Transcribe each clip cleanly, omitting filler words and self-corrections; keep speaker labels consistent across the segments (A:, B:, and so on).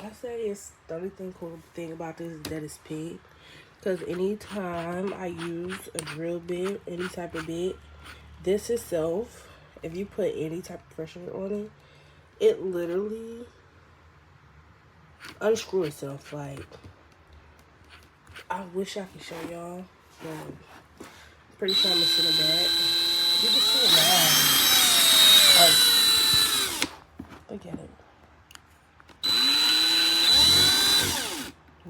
A: I say it's the only cool thing about this is that it's pink. Because anytime I use a drill bit, any type of bit, this itself, if you put any type of pressure on it, it literally unscrew itself. Like, I wish I could show y'all, but I'm pretty sure I'm gonna sit it back. You can see it now. Like, look at it.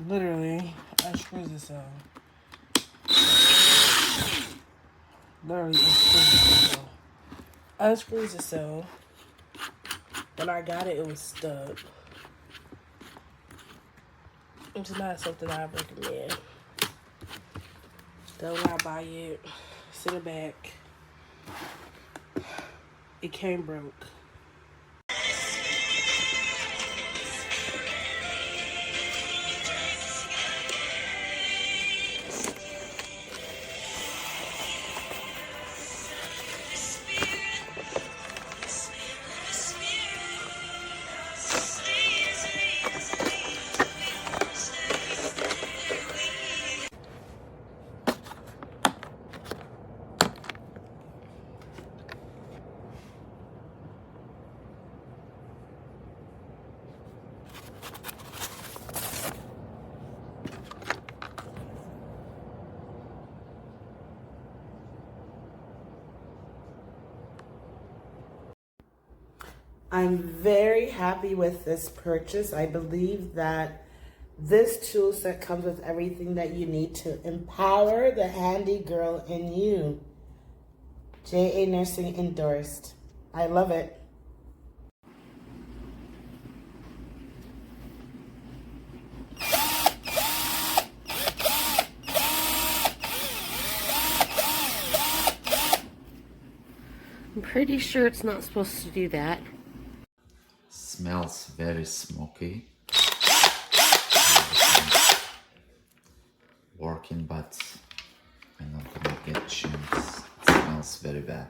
A: Literally unscrews itself. Literally unscrews itself. When I got it, it was stuck. It's not something I recommend. Don't not buy it. Send it back. It came broke. I'm very happy with this purchase. I believe that this tool set comes with everything that you need to empower the handy girl in you. JA Nursing endorsed. I love it.
B: I'm pretty sure it's not supposed to do that.
C: Smells very smoky. Working, but I'm not gonna get chance. It smells very bad.